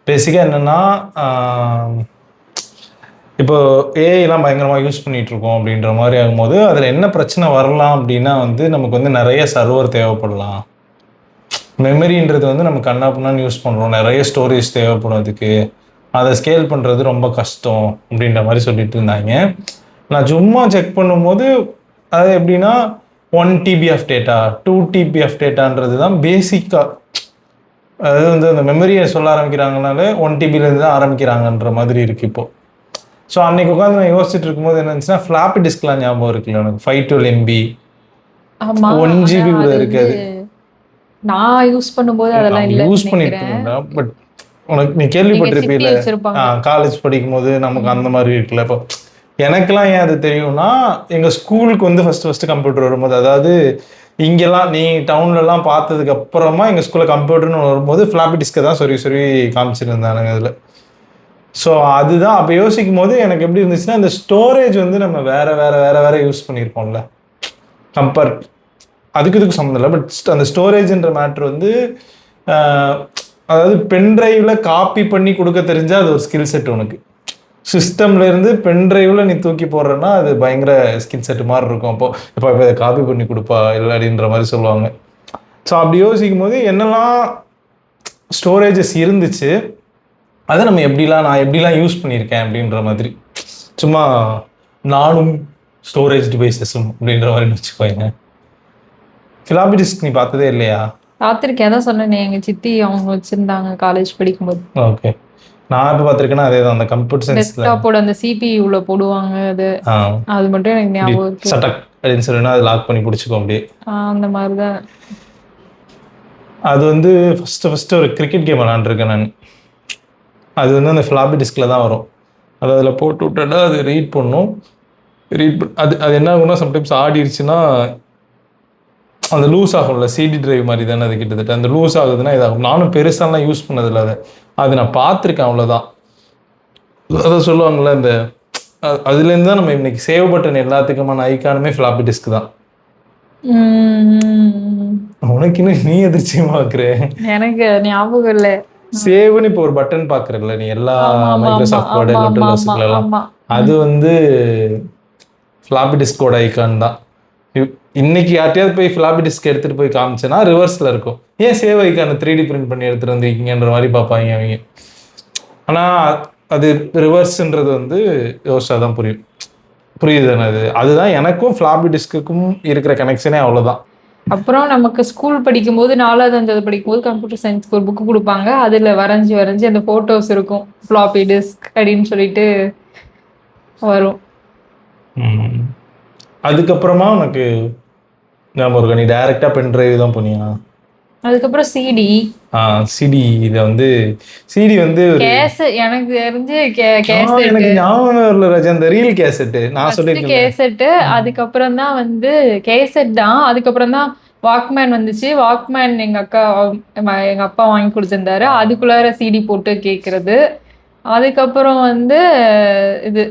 பேசிக்காக என்னென்னா இப்போ ஏஐலாம் பயங்கரமாக யூஸ் பண்ணிகிட்டு இருக்கோம் அப்படின்ற மாதிரி ஆகும்போது அதில் என்ன பிரச்சனை வரலாம் அப்படின்னா வந்து நமக்கு வந்து நிறைய சர்வர் தேவைப்படலாம். மெமரின்றது வந்து நம்ம கண்ணாப்புண்ணான்னு யூஸ் பண்ணுறோம், நிறைய ஸ்டோரேஜ் தேவைப்படும் அதுக்கு, அதை ஸ்கேல் பண்ணுறது ரொம்ப கஷ்டம் அப்படின்ற மாதிரி சொல்லிட்டு இருந்தாங்க. நான் சும்மா செக் பண்ணும்போது அது எப்படின்னா 1 TB of data 2 TB of டேட்டான்றது தான் பேசிக்காக. அதாவது வந்து அந்த மெமரியை சொல்ல ஆரம்பிக்கிறாங்கனாலே 1 TBலேருந்து தான் ஆரம்பிக்கிறாங்கன்ற மாதிரி இருக்குது இப்போது. ஸோ அன்னைக்கு உட்காந்து நான் யோசிச்சுட்டு இருக்கும்போது என்ன இருந்துச்சுன்னா ஃப்ளாப்பி டிஸ்க்லாம் ஞாபகம் இருக்குல்ல எனக்கு, 512 MB 1 GB கூட இருக்காது. நான் யூஸ் பண்ணும்போது அதெல்லாம் இல்லை, யூஸ் பண்ணிட்டு இருந்தேன். பட் உனக்கு நீ கேள்விப்பட்டிருப்பீல காலேஜ் படிக்கும் போது நமக்கு அந்த மாதிரி இருக்குல்ல. இப்போ எனக்கெல்லாம் ஏன் அது தெரியும்னா எங்கள் ஸ்கூலுக்கு வந்து ஃபஸ்ட்டு கம்ப்யூட்டர் வரும்போது, அதாவது இங்கெல்லாம் நீ டவுன்லலாம் பார்த்ததுக்கு அப்புறமா எங்கள் ஸ்கூலில் கம்ப்யூட்டர்னு வரும்போது ஃப்ளாப்பி டிஸ்கை தான் சொறி காமிச்சிருந்தானுங்க அதில். ஸோ அதுதான் அப்போ யோசிக்கும் போது எனக்கு எப்படி இருந்துச்சுன்னா இந்த ஸ்டோரேஜ் வந்து நம்ம வேற யூஸ் பண்ணியிருப்போம்ல கம்பேர், அதுக்கு சம்மந்தம் இல்லை. பட் அந்த ஸ்டோரேஜ்ன்ற மேட்ரு வந்து அதாவது பென்ட்ரைவில் காப்பி பண்ணி கொடுக்க தெரிஞ்சால் அது ஒரு ஸ்கில் செட் உனக்கு. சிஸ்டம்லேருந்து பென்ட்ரைவில் நீ தூக்கி போடுறேன்னா அது பயங்கர ஸ்கில் செட்டு மாதிரி இருக்கும். இப்போ இதை காப்பி பண்ணி கொடுப்பா இல்லை அப்படின்ற மாதிரி சொல்லுவாங்க. ஸோ அப்படி யோசிக்கும் போது என்னெல்லாம் ஸ்டோரேஜஸ் இருந்துச்சு அதை நம்ம நான் எப்படிலாம் யூஸ் பண்ணியிருக்கேன் அப்படின்ற மாதிரி, சும்மா நானும் ஸ்டோரேஜ் டிவைசஸும் அப்படின்ற மாதிரி வச்சுக்கோங்க. ஃப்ளாப்பி டிஸ்க் நீ பார்த்ததே இல்லையா? பார்த்துருக்கேன், அதான் சொன்னேன், எங்கள் சித்தி அவங்க வச்சுருந்தாங்க காலேஜ் படிக்கும்போது. ஓகே, நான் இப்போ பார்த்துருக்கேன்னா அதே தான், அந்த கம்ப்யூட்டர் சயின்ஸ் டெஸ்க்டாப்போட அந்த CPU போடுவாங்க, அது மட்டும் எனக்கு ஞாபகம் இருக்கு. சட்டக் அப்படின்னு சொல்லினா அது லாக் பண்ணி பிடிச்சிக்கோ அப்படியே, அந்த மாதிரி தான். அது வந்து ஃபஸ்ட்டு ஒரு கிரிக்கெட் கேம் விளாண்டுருக்கேன் நான். அது வந்து அந்த ஃப்ளாப்பி டிஸ்கில் தான் வரும். அது அதில் போட்டு விட்டா அது ரீட் பண்ணும். அது என்ன ஆகும்னா சம்டைம்ஸ் ஆடிடுச்சுன்னா அந்த லூஸ் ஆகும்ல, சிடி டிரைவ் மாதிரி தானே அது கிட்டத்தட்ட. அந்த லூஸ் ஆகுதுன்னா இதாகும். நானும் பெருசாலாம் யூஸ் பண்ணதில்லை அது நான் பார்த்துருக்கேன் அவ்வளோதான். அதை சொல்லுவாங்கள்ல இந்த அதுலேருந்து தான் நம்ம இன்னைக்கு சேவ் பட்டன் எல்லாத்துக்குமான ஐக்கானுமே ஃப்ளாப்பி டிஸ்க் தான். உனக்கு இன்னும் நீ எதிர்ச்சியமா இருக்கிற, எனக்கு ஞாபகம் இல்லை. சேவ்னு இப்போ ஒரு பட்டன் பார்க்குறல நீ, எல்லா மைக்ரோசாஃப்ட் வேர்டு எல்லாம் அது வந்து ஃப்ளாப்பி டிஸ்கோட ஐக்கான் தான். இன்னைக்கு யார்ட்டையாவது போய் ஃப்ளாப்பி டிஸ்க் எடுத்துகிட்டு போய் காமிச்சேன்னா ரிவர்ஸில் இருக்கும். ஏன் சேவ் ஐக்கான 3D பிரிண்ட் பண்ணி எடுத்துகிட்டு வந்திருக்கீங்கன்ற மாதிரி பார்ப்பாங்க அவங்க. ஆனால் அது ரிவர்ஸ்ன்றது வந்து யோசிச்சா தான் புரியுது தானே. அதுதான் எனக்கும் ஃப்ளாப்பி டிஸ்க்குக்கும் இருக்கிற கனெக்ஷனே அவ்வளோதான். அப்புறம் நமக்கு ஸ்கூல் படிக்கும்போது 4வது 5வது படிக்கும்போது கம்ப்யூட்டர் சயின்ஸ்க்கு ஒரு புக்கு கொடுப்பாங்க, அதில் வரைஞ்சி அந்த ஃபோட்டோஸ் இருக்கும், ஃப்ளாப்பி டிஸ்க் அப்படின்னு சொல்லிட்டு வரும். அதுக்கப்புறமா உனக்கு ஞாபகம் நீ டைரெக்டாக பென் டிரைவ் தான் போனியா? அதுக்கப்புறம் சிடி இதை வந்து சிடி வந்து எனக்கு தெரிஞ்சு எனக்கு ஞாபகம் வரல ராஜா, அந்த ரீல் கேசட்டு நான் சொல்லிருக்கேன் கேசட்டு. அதுக்கப்புறம் தான் வந்து கேசட் தான், அதுக்கப்புறம் தான் வாக்மேன் வந்துச்சு. வாக்மேன் எங்க அப்பா வாங்கி கொடுத்திருந்தாரு, அதுக்குள்ளார சிடி போட்டு கேட்கறது. அதுக்கப்புறம் வந்து இது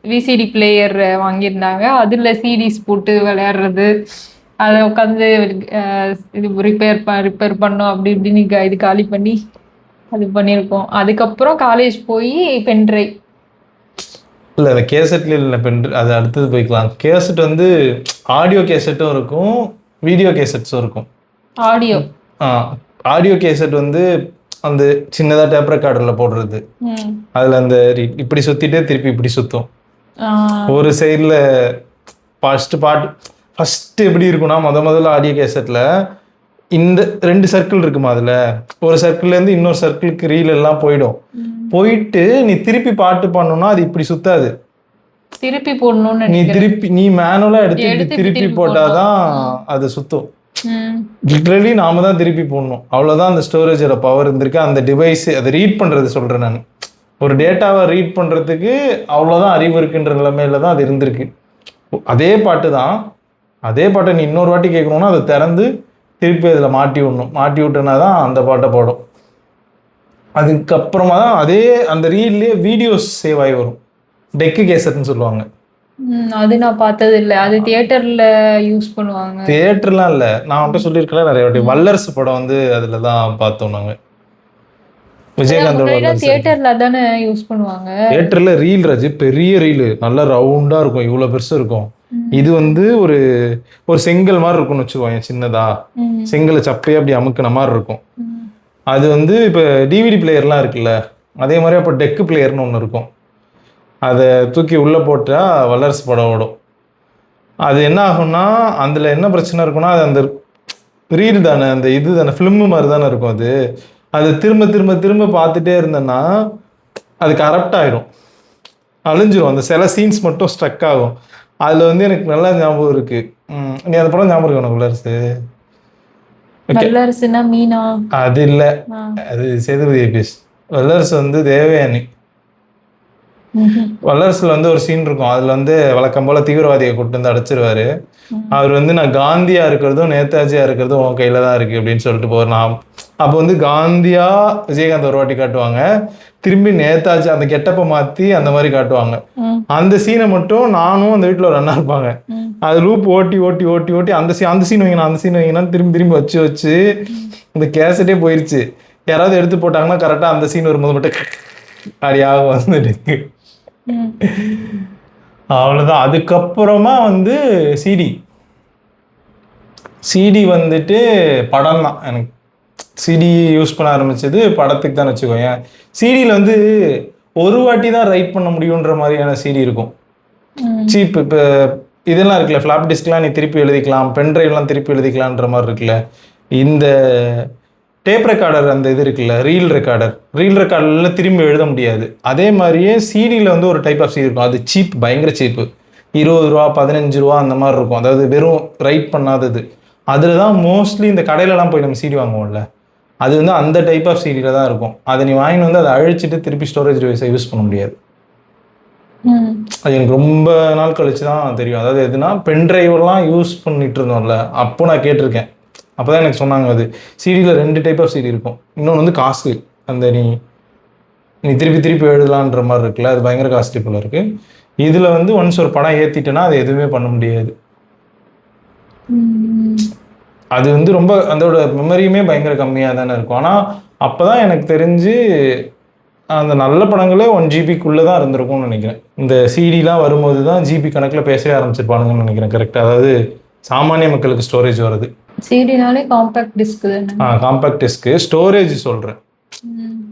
விசிடி பிளேயர் வாங்கியிருந்தாங்க, அதுல சிடிஸ் போட்டு விளையாடுறது, அதை உட்காந்து இது ரிப்பேர் பண்ணும் அப்படி இப்படின்னு இது காலி பண்ணி அது பண்ணியிருக்கோம். அதுக்கப்புறம் காலேஜ் போய் பென்ட்ரைவ் இல்லை, அந்த கேசட்ல இல்லை பென்ட்ரைவ், அது அடுத்தது போய்க்கலாம். கேசட் வந்து ஆடியோ கேசட்டும் இருக்கும், வீடியோ கேசட்ஸும் இருக்கும். ஆடியோ கேசட் வந்து அந்த சின்னதாக டேப் ரெக்கார்டரில் போடுறது, அதில் அந்த இப்படி சுற்றிட்டே திருப்பி இப்படி சுற்றும். ஒரு சைடில் ஃபஸ்ட்டு எப்படி இருக்குன்னா முதல்ல ஆடியோ கேசட்டில் இந்த 2 சர்க்கிள் இருக்குமா, அதில் ஒரு சர்க்கிள்லேருந்து இன்னொரு சர்க்கிளுக்கு ரீல் எல்லாம் போயிட்டு நீ திருப்பி பாட்டு பண்ணணும்னா அது இப்படி சுத்தாது, திருப்பி போடணும்னு நீ மேனுவலாக எடுத்து திருப்பி போட்டாதான் அது சுத்தும். லிட்ரலி நாம தான் திருப்பி போடணும், அவ்வளோதான். அந்த ஸ்டோரேஜோட பவர் இருந்திருக்கு. அந்த டிவைஸ் அதை ரீட் பண்ணுறது சொல்கிறேன் நான், ஒரு டேட்டாவை ரீட் பண்ணுறதுக்கு அவ்வளோதான் அறிவு இருக்குன்ற நிலைமையில தான் அது இருந்திருக்கு. அதே பாட்டை நீ இன்னொரு வாட்டி கேட்கணும்னா அதை திறந்து திருப்பி அதில் மாட்டி விட்டோன்னா தான் அந்த பாட்டை போடும். அதுக்கப்புறமா தான் அந்த ரீல்லேயே வீடியோஸ் சேவ் ஆகி வரும், டெக்கு கேசட்னு சொல்லுவாங்க. அது நான் பார்த்தது இல்லை, அது தியேட்டரில் யூஸ் பண்ணுவாங்க. தியேட்டர்லாம் இல்லை, நான் வந்துட்டு சொல்லியிருக்கேன் நிறைய வாட்டி, வல்லரசு படம் வந்து அதில் தான் பார்த்தோம் நாங்கள். விஜயகாந்தோட தியேட்டர்ல தானே யூஸ் பண்ணுவாங்க. தியேட்டர்ல ரீல் ராஜு, பெரிய ரீலு, நல்லா ரவுண்டா இருக்கும், இவ்வளவு பெருசு இருக்கும். இது வந்து ஒரு ஒரு செங்கல் மாதிரி இருக்கும்னு வச்சுக்கோங்க, சின்னதா செங்கலை சப்பையா அப்படி அமுக்கின மாதிரி இருக்கும். அது வந்து இப்போ டிவிடி பிளேயர்லாம் இருக்குல்ல, அதே மாதிரி அப்போ டெக்கு பிளேயர்னு ஒன்று இருக்கும். அதை தூக்கி உள்ளே போட்டால் வல்லரசு படம் ஓடும். அது என்ன ஆகும்னா அதில் என்ன பிரச்சனை இருக்குன்னா, அது அந்த ரீல் தானே, அந்த இது தானே, ஃபிலிம்மு மாதிரி தானே இருக்கும். அது திரும்ப திரும்ப திரும்ப பார்த்துட்டே இருந்தேன்னா அது கரப்ட் ஆகிடும், அழிஞ்சிரும். அந்த சில சீன்ஸ் மட்டும் ஸ்ட்ரக் ஆகும். அதில் வந்து எனக்கு நல்லா ஞாபகம் இருக்குது. நீ அந்த படம் ஞாபகம் இருக்கு உனக்கு? வல்லரசுனா மீனா? அது இல்லை, அது சேதுபதி ஐபிஎஸ். வல்லரசு வந்து தேவயானி. வல்லரசுல வந்து ஒரு சீன் இருக்கும், அதுல வந்து வழக்கம் போல தீவிரவாதியை கூட்டு வந்து அடைச்சிருவாரு. அவர் வந்து நான் காந்தியா இருக்கிறதும் நேதாஜியா இருக்கிறதும் உன் கையில தான் இருக்கு அப்படின்னு சொல்லிட்டு போவார். நான் அப்போ வந்து காந்தியா விஜயகாந்த் ஒரு வாட்டி காட்டுவாங்க, திரும்பி நேதாஜி அந்த கெட்டப்பை மாத்தி அந்த மாதிரி காட்டுவாங்க. அந்த சீனை மட்டும் நானும் அந்த வீட்டுல ஒரு அண்ணா இருப்பாங்க, அது லூப் ஓட்டி ஓட்டி ஓட்டி ஓட்டி அந்த சீன் வைங்கண்ணா அந்த சீன் வைங்கண்ணா திரும்பி திரும்பி வச்சு வச்சு இந்த கேசட்டே போயிருச்சு. யாராவது எடுத்து போட்டாங்கன்னா கரெக்டா அந்த சீன் வரும்போது மட்டும் அப்படியாக வந்துட்டு அவ்வளோதான். அதுக்கப்புறமா வந்து சிடி வந்துட்டு படம் தான். எனக்கு சிடி யூஸ் பண்ண ஆரம்பிச்சது படத்துக்கு தான் வச்சுக்கோங்க. சிடியில் வந்து ஒரு வாட்டி தான் ரைட் பண்ண முடியுன்ற மாதிரியான சிடி இருக்கும், சீப். இப்போ இதெல்லாம் இருக்குல்ல, ஃப்ளாப் டிஸ்க்லாம் நீ திருப்பி எழுதிக்கலாம், பென்ட்ரைவ்லாம் திருப்பி எழுதிக்கலான்ற மாதிரி இருக்குல்ல. இந்த டேப் ரெக்கார்டர் அந்த இது இருக்குல்ல, ரீல் ரெக்கார்டரில் திரும்பி எழுத முடியாது. அதே மாதிரியே சிடியில் வந்து ஒரு டைப் ஆஃப் சிடி இருக்கும், அது சீப், பயங்கர சீப்பு, 20 ரூபா 15 ரூபா அந்த மாதிரி இருக்கும். அதாவது வெறும் ரைட் பண்ணாதது. அதில் தான் மோஸ்ட்லி இந்த கடையிலலாம் போய் நம்ம சிடி வாங்குவோம்ல, அது வந்து அந்த டைப் ஆஃப் சிடியில் தான் இருக்கும். அதை நீ வாங்கி வந்து அதை அழிச்சிட்டு திருப்பி ஸ்டோரேஜ் டிவைஸை யூஸ் பண்ண முடியாது. அது எனக்கு ரொம்ப நாள் கழிச்சு தான் தெரியும். அதாவது எதுனா பென்ட்ரைவெல்லாம் யூஸ் பண்ணிட்டு இருந்தோம்ல, அப்போ நான் கேட்டிருக்கேன். அப்போ தான் எனக்கு சொன்னாங்க அது சிடியில் 2 டைப் ஆஃப் சிடி இருக்கும். இன்னொன்று வந்து காஸ்ட்லி, அந்த நீ திருப்பி திருப்பி எழுதலான்ற மாதிரி இருக்குல்ல, அது பயங்கர காஸ்ட்லி போல இருக்கு. இதில் வந்து ஒன்ஸ் ஒரு படம் ஏற்றிட்டேன்னா அது எதுவுமே பண்ண முடியாது. அது வந்து ரொம்ப அதோட மெமரியுமே பயங்கர கம்மியாக தானே இருக்கும். ஆனால் அப்போ தான் எனக்கு தெரிஞ்சு அந்த நல்ல படங்களே 1 ஜிபிக்குள்ளே தான் இருந்திருக்கும்னு நினைக்கிறேன். இந்த சிடிலாம் வரும்போது தான் ஜிபி கணக்கில் பேசவே ஆரம்பிச்சிருப்பானுங்கன்னு நினைக்கிறேன். கரெக்டாக, அதாவது சாமானிய மக்களுக்கு ஸ்டோரேஜ் வருது. சிடினாலே காம்பாக்ட் டிஸ்க் தானே. காம்பாக்ட் டிஸ்க்கு ஸ்டோரேஜ் சொல்கிறேன்.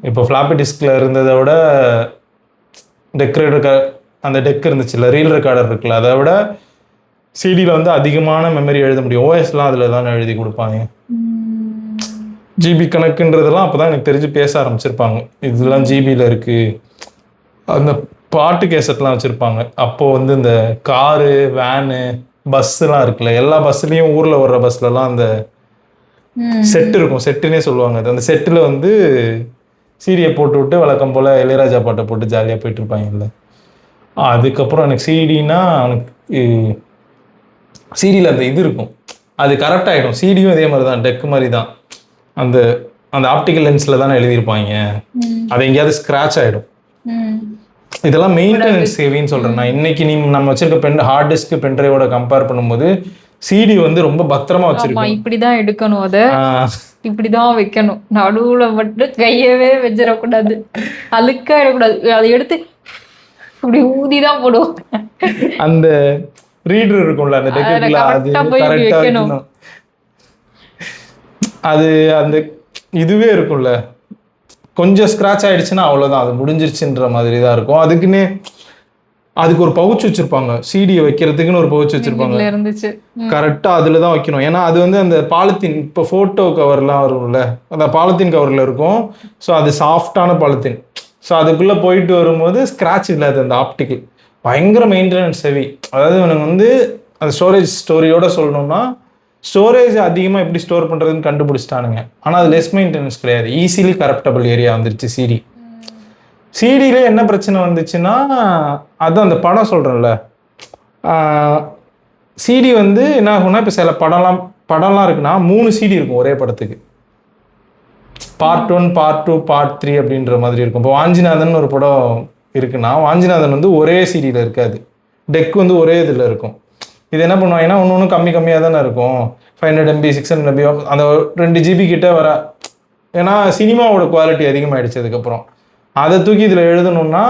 இப்போ ஃப்ளாப்பி டிஸ்கில் இருந்ததை விட அந்த டெக் இருந்துச்சுல்ல, ரீல் ரெக்கார்டர் இருக்குல்ல, அதை விட சிடியில் வந்து அதிகமான மெமரி எழுத முடியும். ஓஎஸ்லாம் அதில் தான் எழுதி கொடுப்பாங்க. ஜிபி கணக்குன்றதெல்லாம் அப்போ தான் எனக்கு தெரிஞ்சு பேச ஆரம்பிச்சிருப்பாங்க, இதெல்லாம் ஜிபியில் இருக்குது. அந்த பாட்டு கேசட்லாம் வச்சுருப்பாங்க. அப்போது வந்து இந்த காரு, வேனு, பஸ்ஸுலாம் இருக்குல்ல, எல்லா பஸ்ஸுலேயும் ஊரில் வர்ற பஸ்லலாம் அந்த செட்டு இருக்கும், செட்டுன்னே சொல்லுவாங்க. அந்த செட்டில் வந்து சிடியை போட்டு விட்டு வழக்கம் போல் இளையராஜா பாட்டை போட்டு ஜாலியாக போயிட்டு இருப்பாங்கல்ல. அதுக்கப்புறம் எனக்கு சிடினா எனக்கு சிடியில் அந்த இது இருக்கும், அது கரெக்ட் ஆகிடும். சிடியும் இதே மாதிரி தான், டெக் மாதிரி தான். அந்த அந்த ஆப்டிக்கல் லென்ஸில் தானே எழுதியிருப்பாங்க, அது எங்கேயாவது ஸ்க்ராட்ச் ஆகிடும். இதெல்லாம் மெயின்டெனன்ஸ் சேவின்னு சொல்கிறேன் நான். இன்னைக்கு நம்ம வச்சிருக்க ஹார்ட் டிஸ்க் பென்ட்ரைவோட கம்பேர் பண்ணும்போது சிடி வந்து ரொம்ப பத்திரமா வச்சிருக்கோம். இப்படிதான் எடுக்கணும், அதை இப்படிதான் வைக்கணும், நடுவுல மட்டும் கையவே வச்சிடக்கூடாது, அழுக்கா இடக்கூடாது. அதை எடுத்து இப்படி ஊதிதான் போடுவோம். அந்த ரீடர் இருக்கும்ல அந்த டெக்குல, அது கரெக்டா வைக்கணும். அது அந்த இதுவே இருக்கும்ல, கொஞ்சம் ஸ்க்ராட்ச் ஆயிடுச்சுன்னா அவ்வளோதான், அது முடிஞ்சிருச்சுன்ற மாதிரி தான் இருக்கும். அதுக்கு ஒரு பவுச் வச்சிருப்பாங்க, சிடியை வைக்கிறதுக்குன்னு ஒரு பவுச் வச்சிருப்பாங்க, கரெக்டாக அதில் தான் வைக்கணும். ஏன்னா அது வந்து அந்த பாலித்தீன், இப்போ ஃபோட்டோ கவர்லாம் வரும்ல, அந்த பாலித்தீன் கவரில் இருக்கும். ஸோ அது சாஃப்டான பாலித்தீன். ஸோ அதுக்குள்ளே போயிட்டு வரும்போது ஸ்க்ராட்ச் இல்லாது. அந்த ஆப்டிக்கல் பயங்கர மெயின்டெனன்ஸ் ஹெவி. அதாவது எனக்கு வந்து அந்த ஸ்டோரியோட சொல்லணும்னா, ஸ்டோரேஜ் அதிகமாக எப்படி ஸ்டோர் பண்ணுறதுன்னு கண்டுபிடிச்சிட்டானுங்க. ஆனால் அது லெஸ் மெயின்டெனன்ஸ் கிடையாது, ஈஸிலி கரப்டபிள் ஏரியா வந்துருச்சு சிடி. சிடியிலே என்ன பிரச்சனை வந்துச்சுன்னா, அதுதான் அந்த படம் சொல்கிறேன்ல, சிடி வந்து என்ன ஆகும்னா, இப்போ சில படம்லாம் இருக்குன்னா 3 சிடி இருக்கும் ஒரே படத்துக்கு. பார்ட் 1, பார்ட் 2, பார்ட் 3 அப்படின்ற மாதிரி இருக்கும். இப்போ வாஞ்சிநாதன் ஒரு படம் இருக்குன்னா, வாஞ்சிநாதன் வந்து ஒரே சிடியில் இருக்காது, டெக் வந்து ஒரே இதில் இருக்கும். இது என்ன பண்ணுவாங்கன்னா, ஒன்று கம்மியாக தானே இருக்கும், 500 MB 600 MB, அந்த 2 GB கிட்ட வர ஏன்னா சினிமாவோட குவாலிட்டி அதிகமாகிடுச்சு அதுக்கப்புறம். அதை தூக்கி இதில் எழுதணும்னா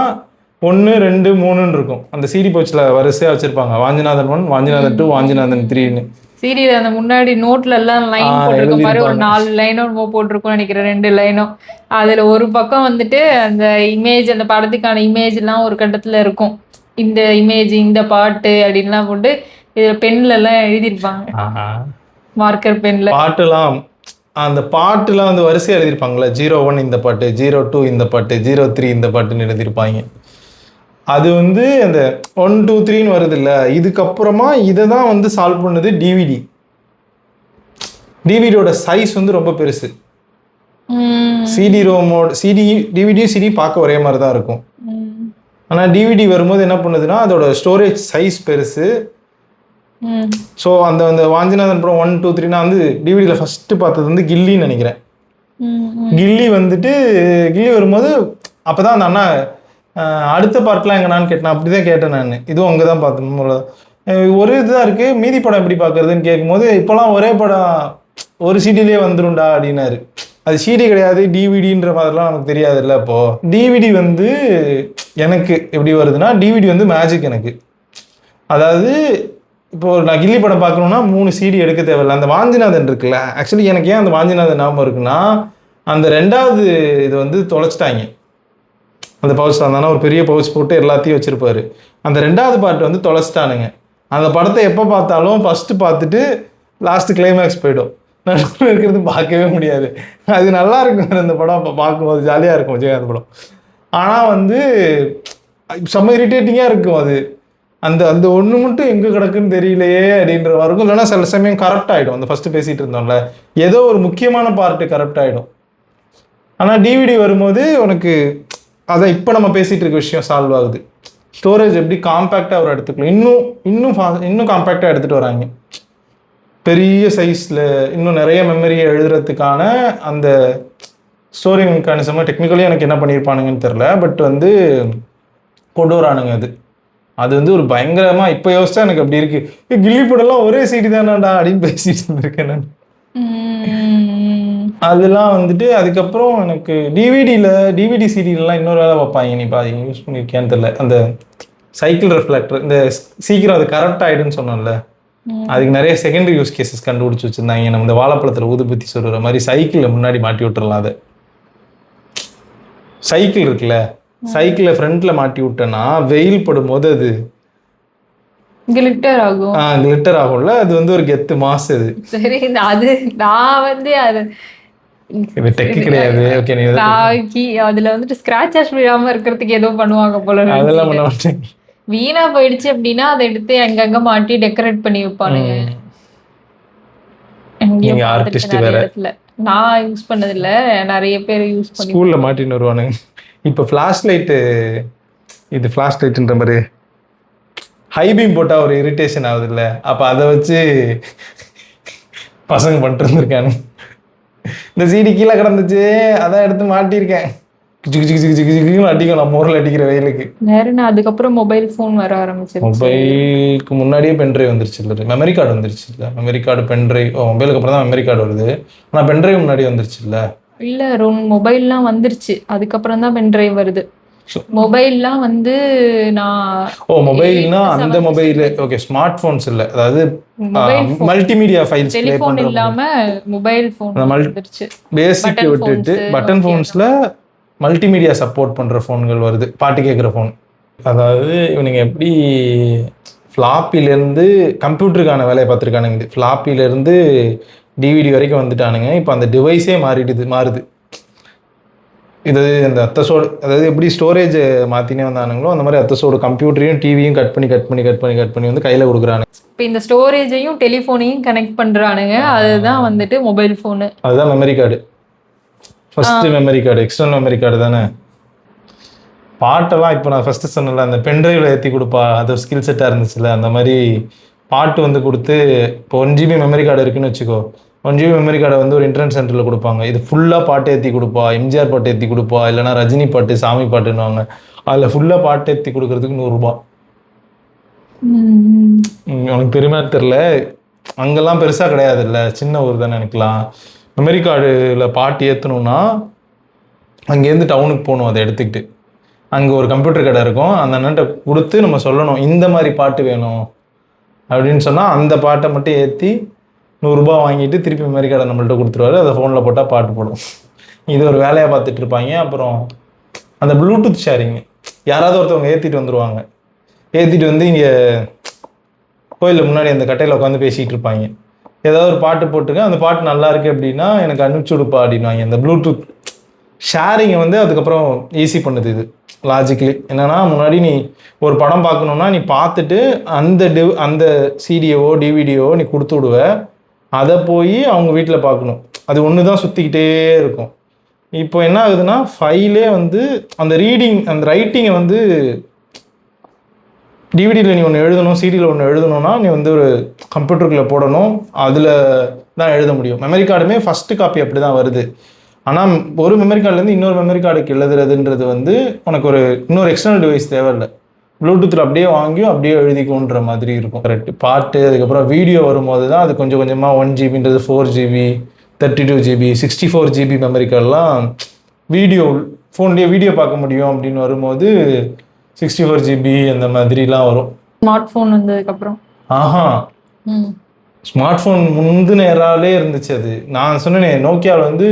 1, 2, 3ன்னு இருக்கும். அந்த சிடி பவுச்சில் வரிசையாக வச்சுருப்பாங்க. வாஞ்சிநாதன் 1, வாஞ்சிநாதன் 2, வாஞ்சிநாதன் 3ன்னு. சீரியல் அந்த முன்னாடி நோட்ல எல்லாம் லைன் போட்டிருக்க மாதிரி ஒரு 4 லைனோ போட்டிருக்கோம் நினைக்கிறேன், 2 லைனோ. அதுல ஒரு பக்கம் வந்துட்டு அந்த இமேஜ், அந்த படத்துக்கான இமேஜ் எல்லாம் ஒரு கட்டத்துல இருக்கும். இந்த இமேஜ், இந்த பாட்டு அப்படின்லாம் போட்டு இதுல பென்ல எல்லாம் எழுதியிருப்பாங்க, மார்க்கர் பென்ல. பாட்டுலாம் அந்த பாட்டுலாம் வந்து வரிசையாக எழுதியிருப்பாங்களே, 01 இந்த பாட்டு, 02 இந்த பாட்டு, 03 இந்த பாட்டுன்னு எழுதியிருப்பாங்க. அது வந்து அந்த 1, 2, 3ன்னு வருது இல்லை. இதுக்கப்புறமா இதை தான் வந்து சால்வ் பண்ணுது டிவிடி. டிவிடியோட சைஸ் வந்து ரொம்ப பெருசு. சிடி ரோமோட டிவிடியும் சிடி பார்க்க ஒரே மாதிரி தான் இருக்கும். ஆனால் டிவிடி வரும்போது என்ன பண்ணுதுன்னா அதோட ஸ்டோரேஜ் சைஸ் பெருசு. ஸோ அந்த அந்த வாஞ்சிநாதன் படம் 1, 2, 3 நான் வந்து டிவிடியில் ஃபஸ்ட்டு பார்த்தது வந்து கில்லின்னு நினைக்கிறேன். கில்லி வந்துட்டு கில்லி வரும்போது அப்போ தான் அந்த அண்ணா அடுத்த பார்ட்லாம் எங்கண்ணான்னு கேட்டேன். அப்படி தான் கேட்டேன் நான். இதுவும் அங்கே தான் பார்த்தேன். ஒரு இதுதான் இருக்குது, மீதி படம் எப்படி பார்க்குறதுன்னு கேட்கும்போது இப்போலாம் ஒரே படம் ஒரு சிடிலே வந்துரும்டா அப்படின்னாரு. அது சிடி கிடையாது, டிவிடின்ற மாதிரிலாம் நமக்கு தெரியாது இல்லை. இப்போது டிவிடி வந்து எனக்கு எப்படி வருதுன்னா, டிவிடி வந்து மேஜிக் எனக்கு. அதாவது இப்போது நான் கில்லி படம் பார்க்கணுன்னா 3 சிடி எடுக்க தேவையில்லை. அந்த வாஞ்சிநாதன் இருக்குல்ல, ஆக்சுவலி எனக்கு ஏன் அந்த வாஞ்சிநாதன் ஞாபகம் இருக்குன்னா, அந்த 2வது இது வந்து தொலைச்சிட்டாங்க. அந்த பவுச் தானே ஒரு பெரிய பவுச் போட்டு எல்லாத்தையும் வச்சுருப்பாரு. அந்த 2வது பார்ட் வந்து தொலைச்சிட்டானுங்க. அந்த படத்தை எப்போ பார்த்தாலும் ஃபஸ்ட்டு பார்த்துட்டு லாஸ்ட்டு கிளைமேக்ஸ் போய்டும். நடுவில் இருக்கிறது பார்க்கவே முடியாது. அது நல்லா இருக்கும் அந்த படம். அப்போ பார்க்கும்போது ஜாலியாக இருக்கும் விஜயகாந்த் படம். ஆனால் வந்து செம்ம இரிட்டேட்டிங்காக இருக்கும் அது. அந்த அந்த ஒன்று மட்டும் எங்கே கிடக்குன்னு தெரியலையே அப்படின்ற மாதிரி இருக்கும். இல்லைன்னா சில சமயம் கரெக்ட் ஆகிடும். அந்த ஃபஸ்ட்டு பேசிகிட்டு இருந்தோம்ல, ஏதோ ஒரு முக்கியமான பார்ட்டு கரெக்ட் ஆகிடும். ஆனால் டிவிடி வரும்போது உனக்கு அதான் இப்போ நம்ம பேசிகிட்டு இருக்க விஷயம் சால்வ் ஆகுது. ஸ்டோரேஜ் எப்படி காம்பேக்டாக ஒரு எடுத்துக்கலாம், இன்னும் காம்பேக்டாக எடுத்துகிட்டு வராங்க. பெரிய சைஸில் இன்னும் நிறைய மெமரியை எழுதுறதுக்கான அந்த ஸ்டோரிங் மெக்கானிசமாக டெக்னிக்கலி எனக்கு என்ன பண்ணியிருப்பானுங்கன்னு தெரில. பட் வந்து கொண்டு வரானுங்க. அது வந்து ஒரு பயங்கரமாக இப்போ யோசிச்சா எனக்கு அப்படி இருக்குது. கில்லி படம்லாம் ஒரே சிடி தானாடா அப்படின்னு பேசிட்டு இருந்திருக்கேன் நான். அதெல்லாம் வந்துட்டு அதுக்கப்புறம் எனக்கு டிவிடி சீரியல்லாம் இன்னொரு வேலை பார்ப்பாங்க. நீ பாதி யூஸ் பண்ணியிருக்கேன்னு தெரியல. அந்த சைக்கிள் ரிஃப்ளெக்டர், இந்த சீக்கிரம் அது கரெக்ட் ஆகிடுன்னு சொன்னோம்ல, அதுக்கு நிறைய செகண்டரி யூஸ் கேசஸ் கண்டுபிடிச்சி வச்சுருந்தாங்க. நம்ம இந்த வாழைப்பழத்தில் ஊதுபத்தி சொல்கிற மாதிரி சைக்கிளில் முன்னாடி மாட்டி விட்டுறலாம். அதை சைக்கிள் இருக்குல்ல, சைக்கிளை ஃப்ரண்ட்ல மாட்டி விட்டேன்னா வெயில் படும்போது அது கிளிட்டர் ஆகும். கிளிட்டர் ஆகும்ல, அது வந்து ஒரு கெத்து மாசு. அது சரி, அது நான் வந்து அது டெக் கிடையாது. ஓகே, அதுல வந்துட்டு ஸ்கிராச்சஸ் விழாம இருக்கிறதுக்கு ஏதோ பண்ணுவாங்க போல. அதெல்லாம் பண்ண மாட்டேன். வீணா போயிடுச்சு அப்படின்னா அதை எடுத்து அங்கங்க மாட்டி டெக்கரேட் பண்ணி வைப்பானுங்க. நீங்க ஆர்டிஸ்ட் வேற. நான் யூஸ் பண்ணது இல்ல, நிறைய பேர் யூஸ் பண்ணி ஸ்கூல்ல மாட்டின்னு வருவானுங்க. இப்போ ஃபிளாஷ் லைட்டு, இது ஃபிளாஷ் லைட்டுன்ற மாதிரி ஹை பீம் போட்டால் ஒரு இரிட்டேஷன் ஆகுது இல்லை, அப்போ அதை வச்சு பசங்க பண்ணிட்டு இருந்திருக்கானு. இந்த சீடி கீழே கிடந்துச்சு, அதான் எடுத்து மாட்டியிருக்கேன். அடிக்கும் நம்ம ஊரில் அடிக்கிற வெயிலுக்கு. வேற அதுக்கப்புறம் மொபைல் ஃபோன் வர ஆரம்பிச்சு. மொபைலுக்கு முன்னாடியே பென்ட்ரைவ் வந்துருச்சு இல்லை, மெமரி கார்டு வந்துருச்சு இல்லை. மெமரி கார்டு பென்ட்ரைவ், மொபைலுக்கு அப்புறம் தான் மெமரி கார்டு வருது. ஆனால் பென்ட்ரைவ் முன்னாடி வந்துருச்சு இல்லை. இல்லை, மொபைல்லாம் வந்துருச்சு, அதுக்கப்புறம் தான் பென்ட்ரைவ் வருது. மொபைல்லாம் வந்து நான் மொபைல்னா அந்த மொபைல் ஓகே, ஸ்மார்ட் போன்ஸ் இல்ல, அதாவது மல்டிமீடியா ஃபைல்ஸ் ப்ளே பண்ற இல்லாம மொபைல் போன் வந்துருச்சு. பேசிக் விட்டுட்டு பட்டன் போன்ஸ்ல மல்டிமீடியா சப்போர்ட் பண்ற போன்கள் வருது, பாட்டு கேட்குற போன். அதாவது இவனுங்க எப்படி ஃப்ளாப்பிலேருந்து கம்ப்யூட்டருக்கான வேலையை பார்த்துருக்கானுங்க. ஃப்ளாப்பிலேருந்து டிவிடி வரைக்கும் வந்துட்டானுங்க. இப்போ அந்த டிவைஸே மாறுது. இது இந்த அத்தசோடு, அதாவது எப்படி ஸ்டோரேஜ் மாற்றினே வந்தானுங்களோ அந்த மாதிரி அத்தசோடு கம்ப்யூட்டரையும் டிவியும் கட் பண்ணி வந்து கையில் கொடுக்குறாங்க. இப்போ இந்த ஸ்டோரேஜையும் டெலிஃபோனையும் கனெக்ட் பண்ணுறானுங்க. அதுதான் வந்துட்டு மொபைல் ஃபோனு. அதுதான் memory card. First memory card, external memory card தானே. பாட்டெல்லாம் இப்போ நான் ஃபஸ்ட்டு சொன்னல, அந்த பென்ட்ரைவில் ஏற்றி கொடுப்பா, அது ஒரு ஸ்கில் செட்டாக இருந்துச்சுல்ல. அந்த மாதிரி பாட்டு வந்து கொடுத்து, இப்போ 1 GB மெமரி கார்டு இருக்குன்னு வச்சுக்கோ, 1 GB மெமரி கார்டை வந்து ஒரு இன்டர்நெட் சென்டரில் கொடுப்பாங்க. இது ஃபுல்லாக பாட்டு ஏற்றி கொடுப்பா, எம்ஜிஆர் பாட்டு ஏற்றி கொடுப்பா, இல்லைனா ரஜினி பாட்டு, சாமி பாட்டுன்னுவாங்க. அதில் ஃபுல்லாக பாட்டு ஏற்றி கொடுக்கறதுக்கு 100 ரூபா. உனக்கு பெருமையாக தெரில, அங்கெல்லாம் பெருசாக கிடையாது இல்லை, சின்ன ஊர் தானே. எனக்குலாம் மெமரி கார்டில் பாட்டு ஏற்றணுன்னா அங்கேருந்து டவுனுக்கு போகணும் அதை எடுத்துக்கிட்டு. அங்கே ஒரு கம்ப்யூட்டர் கடை இருக்கும், அந்த அண்ணன்ட்ட கொடுத்து நம்ம சொல்லணும் இந்த மாதிரி பாட்டு வேணும் அப்படின்னு சொன்னால் அந்த பாட்டை மட்டும் ஏற்றி 100 ரூபா வாங்கிட்டு திருப்பி மெமரி கார்டை நம்மள்ட்ட கொடுத்துருவாரு. அதை ஃபோனில் போட்டால் பாட்டு போடும். இது ஒரு வேலையாக பார்த்துட்டு இருப்பாங்க. அப்புறம் அந்த ப்ளூடூத் ஷேரிங் யாராவது ஒருத்தவங்க ஏற்றிட்டு வந்துடுவாங்க. ஏற்றிட்டு வந்து இங்கே கோயிலில் முன்னாடி அந்த கட்டையில் உட்காந்து பேசிகிட்டு இருப்பாங்க. ஏதாவது ஒரு பாட்டு போட்டுருங்க, அந்த பாட்டு நல்லா இருக்குது அப்படின்னா எனக்கு அனுப்பிச்சி விடுப்பா அப்படின்வாங்க. இந்த ப்ளூடூத் ஷேரிங்கை வந்து அதுக்கப்புறம் ஈஸி பண்ணுது இது லாஜிக்கலி. என்னென்னா முன்னாடி நீ ஒரு படம் பார்க்கணுன்னா நீ பார்த்துட்டு அந்த சிடியோவோ டிவிடியோவோ நீ கொடுத்து விடுவ, அதை போய் அவங்க வீட்டில் பார்க்கணும். அது ஒன்று தான் சுற்றிக்கிட்டே இருக்கும். இப்போ என்ன ஆகுதுன்னா ஃபைலே வந்து அந்த ரைட்டிங்கை வந்து டிவிடியில் நீ ஒன்று எழுதணும், சிடியில் ஒன்று எழுதணும்னா நீ வந்து ஒரு கம்ப்யூட்டருக்குள்ளே போடணும், அதில் தான் எழுத முடியும். மெமரி கார்டுமே ஃபஸ்ட்டு காப்பி அப்படி தான் வருது. ஆனால் ஒரு மெமரி கார்டுலேருந்து இன்னொரு மெமரி கார்டுக்கு எழுதுறதுன்றது வந்து உனக்கு இன்னொரு எக்ஸ்டர்னல் டிவைஸ் தேவையில்லை. ப்ளூடூத்தில் அப்படியே வாங்கியும் அப்படியே எழுதிக்கோன்ற மாதிரி இருக்கும். கரெக்ட். பாட்டு அதுக்கப்புறம் வீடியோ வரும்போது தான் அது கொஞ்சம் கொஞ்சமாக 1 GB 4 GB 32 GB 64 GB memory கார்டெலாம் ஃபோன்லேயே வீடியோ பார்க்க முடியும் அப்படின்னு வரும்போது 64 GB அந்த மாதிரிலாம் வரும். ஸ்மார்ட் ஃபோன் வந்ததுக்கப்புறம் ஸ்மார்ட் ஃபோன் முந்தின ஏராலே இருந்துச்சு. அது நான் சொன்னேன் நோக்கியாவில் வந்து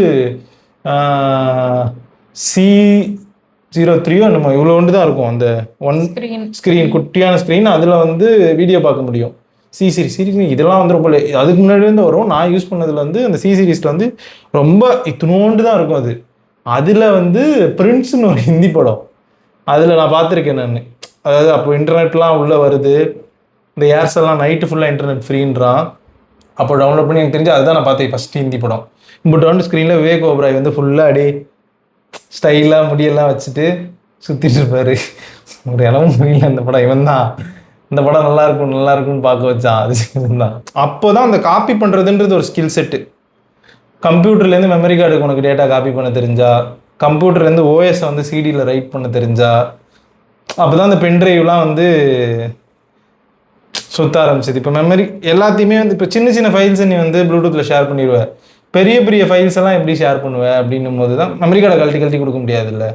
C03 நம்ம இவ்வளோ ஒன்று தான் இருக்கும். அந்த 1 ஸ்க்ரீன் குட்டியான ஸ்க்ரீன், அதில் வந்து வீடியோ பார்க்க முடியும். சீரீஸ் இதெல்லாம் வந்து ரொம்ப அதுக்கு முன்னாடிலேருந்து வரும். நான் யூஸ் பண்ணதில் வந்து அந்த சீரீஸில் வந்து ரொம்ப இத்தினோண்டு தான் இருக்கும். அதில் வந்து பிரின்ஸ்னு ஒரு ஹிந்தி படம் அதில் நான் பார்த்துருக்கேன் நான். அதாவது அப்போ இன்டர்நெட்லாம் உள்ளே வருது, இந்த ஏர்செல்லாம் நைட்டு ஃபுல்லாக இன்டர்நெட் ஃப்ரீன்றான். அப்போ டவுன்லோட் பண்ணி எனக்கு தெரிஞ்சு அதுதான் நான் பார்த்தேன் ஃபஸ்ட்டு ஹிந்தி படம். இப்போ டவுன் ஸ்க்ரீனில் விவேக் ஓபராய் வந்து ஃபுல்லாக அப்படியே ஸ்டைலாக முடியெல்லாம் வச்சுட்டு சுற்றிட்டு இருப்பார். ஒரு இடமும் முடியல இந்த படம். இவன் தான் இந்த படம் நல்லா இருக்கும்னு பார்க்க வச்சான். அது தான் அப்போ தான் அந்த காப்பி பண்ணுறதுன்றது ஒரு ஸ்கில் செட்டு. கம்ப்யூட்டர்லேருந்து மெமரி கார்டுக்கு உனக்கு டேட்டா காப்பி பண்ண தெரிஞ்சா, கம்ப்யூட்டர்லேருந்து ஓஎஸை வந்து சிடியில் ரைட் பண்ண தெரிஞ்சா, அப்போ தான் அந்த பென்ட்ரைவ்லாம் வந்து சுற்ற ஆரம்பிச்சது. இப்போ மெமரி எல்லாத்தையுமே வந்து இப்போ சின்ன சின்ன ஃபைல்ஸை நீ வந்து ப்ளூடூத்தில் ஷேர் பண்ணிடுவேன். பெரிய பெரிய ஃபைல்ஸ் எல்லாம் எப்படி ஷேர் பண்ணுவேன் அப்படின்னும் போது தான் மெமரி கார்டை கழட்டி கொடுக்க முடியாதுல்ல.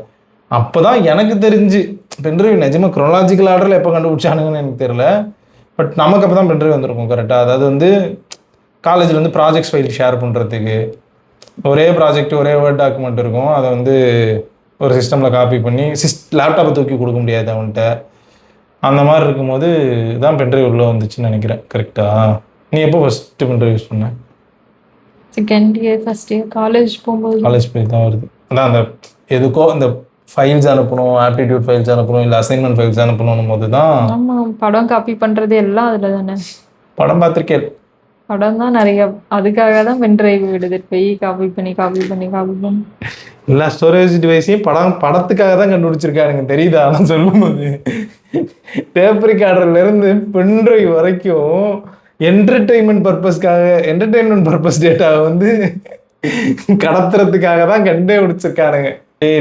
அப்போ தான் எனக்கு தெரிஞ்சு பென்ட்ரைவ் நிஜமாக குரோனாலஜிக்கல் ஆர்டரில் எப்போ கண்டுபிடிச்சானுங்கன்னு எனக்கு தெரியல. பட் நமக்கு அப்போ தான் பென்ட்ரைவ் வந்திருக்கும் கரெக்டாக. அதாவது வந்து காலேஜில் வந்து ப்ராஜெக்ட்ஸ் ஃபைல் ஷேர் பண்ணுறதுக்கு ஒரே ப்ராஜெக்ட் ஒரே வேர்ட் டாக்குமெண்ட் இருக்கும். அதை வந்து ஒரு சிஸ்டமில் காப்பி பண்ணி லேப்டாப்பை தூக்கி கொடுக்க முடியாது அவன்கிட்ட. அந்த மாதிரி இருக்கும்போது தான் பென்ட்ரைவ் உள்ளே வந்துச்சுன்னு நினைக்கிறேன். கரெக்டாக? நீ எப்போ ஃபஸ்ட்டு பென்ட்ரைவ் யூஸ் பண்ண? Second year first year college போகும்போது. காலேஜ் போய் தான் வருது. அதான் அந்த எதுக்கோ அந்த ஃபைல்ஸ் அனுப்பணும், ஆப்டிடியூட் ஃபைல்ஸ் அனுப்பணும், இல்லை அசைன்மெண்ட் ஃபைல்ஸ் அனுப்பணும் போது தான். ஆமாம், படம் காப்பி பண்ணுறது எல்லாம் அதில் தானே. படம் பார்த்துருக்கேன். படம் தான் நிறைய. அதுக்காக தான் பென்ட்ரைவ் எடுத்துட்டு போய் காப்பி பண்ணி எல்லா ஸ்டோரேஜ் டிவைஸையும் படத்துக்காக தான் கண்டுபிடிச்சிருக்காருங்க தெரியுதா? நான் சொல்லும்போது டேப் ரெக்கார்டர்லேருந்து பென்ட்ரைவ் வரைக்கும் என்டர்டெயின்மெண்ட் பர்பஸ் டேட்டாவை வந்து கடத்துறதுக்காக தான் கண்டே பிடிச்சிருக்கானுங்க.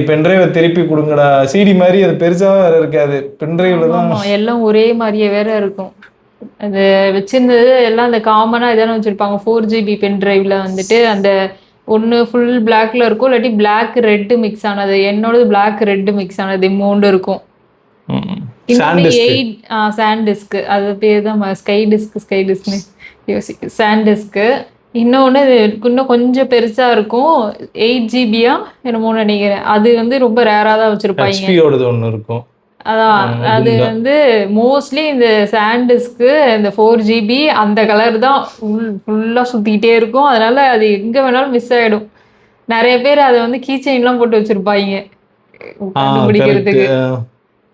பென்ட்ரைவை திருப்பி கொடுங்கடா, சிடி மாதிரி அது பெருசாக வேற இருக்காது, பென்ட்ரைவ்ல தான் எல்லாம் ஒரே மாதிரியே வேற இருக்கும். அது வச்சிருந்தது எல்லாம் அந்த காமனாக இதானே வச்சுருப்பாங்க. 4 GB பென்ட்ரைவில் வந்துட்டு அந்த ஒன்று ஃபுல் பிளாக்ல இருக்கும், இல்லாட்டி பிளாக் ரெட்டு மிக்ஸ் ஆனது. என்னோடது பிளாக் ரெட்டு மிக்ஸ் ஆனது இமௌண்ட் இருக்கும். சாண்ட் டிஸ்க், அது பேர் தான் ஸ்கை டிஸ்க்னு சாண்ட் டிஸ்க்கு. இன்னொன்று இன்னும் கொஞ்சம் பெருசாக இருக்கும், 8 GB என்னமோ நினைக்கிறேன். அது வந்து ரொம்ப ரேராக தான் வச்சுருப்பாங்க. ஒன்று இருக்கும். அதான் அது வந்து மோஸ்ட்லி இந்த சாண்டிஸ்க்கு இந்த 4 GB அந்த கலர் தான் ஃபுல்லாக சுற்றிக்கிட்டே இருக்கும். அதனால அது எங்கே வேணாலும் மிஸ் ஆகிடும். நிறைய பேர் அதை வந்து கீச்சைன்லாம் போட்டு வச்சுருப்பாங்க கண்டுபிடிக்கிறதுக்கு.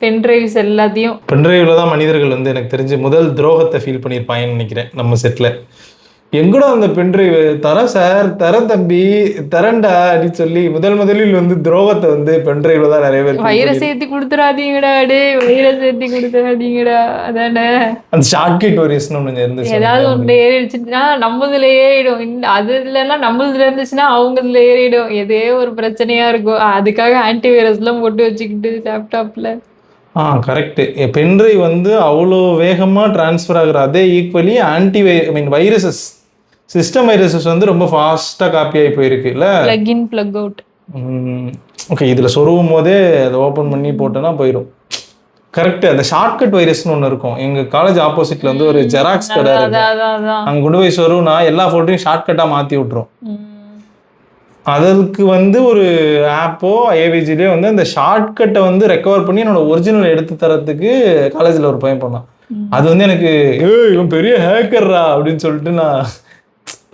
பென்ட்ரைவ்ஸ் எல்லாத்தையும் பென்ட்ரைவ்ல தான் மனிதர்கள் வந்து எனக்கு தெரிஞ்சு முதல் துரோகத்தை ஃபீல் பண்ணியிருப்பாங்கன்னு நினைக்கிறேன் நம்ம செட்டில். எங்கூட அந்த பென்ட்ரைவ் தர தம்பி தரண்டா அப்படின்னு சொல்லி முதலில் வந்து துரோகத்தை வந்து பென்ட்ரைவ்ல தான் நிறைய பேர் வைரஸ் ஏற்றி கொடுத்துடாதீங்கடா, வைரஸ் ஏற்றி கொடுத்துடாதீங்கடா. அதானே அந்த ஷார்ட்கட் வைரஸ்னு ஒன்று இருந்துச்சு. ஏதாவது ஒன்று ஏறிடுச்சுன்னா நம்மதுல ஏறிடும், அது இல்லைன்னா நம்மளதுல இருந்துச்சுன்னா அவங்கதுல ஏறிடும். எதே ஒரு பிரச்சனையா இருக்கும். அதுக்காக ஆன்டி வைரஸ்லாம் போட்டு வச்சுக்கிட்டு லேப்டாப்ல. கரெக்டு. பென்ட்ரைவ் வந்து அவ்வளோ வேகமாக டிரான்ஸ்ஃபர் ஆகுற அதே ஈக்குவலி வைரஸஸ் சிஸ்டம் வைரஸஸ் வந்து ரொம்ப ஃபாஸ்ட்டாக காப்பி ஆகி போயிருக்கு இல்லை? Plug in plug out. Okay, இதில் சொருவும் போதே அதை ஓப்பன் பண்ணி போட்டோன்னா போயிடும். கரெக்ட். அந்த ஷார்ட்கட் வைரஸ்னு ஒன்று இருக்கும். எங்கள் காலேஜ் ஆப்போசிட்ல வந்து ஒரு ஜெராக்ஸ் கடை இருக்கு. அங்கே கொண்டு போய் சொருவுனா எல்லா ஃபோல்டரையும் ஷார்ட்கட்டாக மாற்றி விட்டுரும். அதுக்கு வந்து ஒரு ஆப்போ ஏவிஜிலேயோ வந்து அந்த ஷார்ட்கட்டை வந்து ரெக்கவர் பண்ணி என்னோட ஒரிஜினல் எடுத்து தரத்துக்கு காலேஜில் ஒரு பையன் பண்ணான். அது வந்து எனக்கு இவன் பெரிய ஹேக்கர்ரா அப்படின்னு சொல்லிட்டு நான்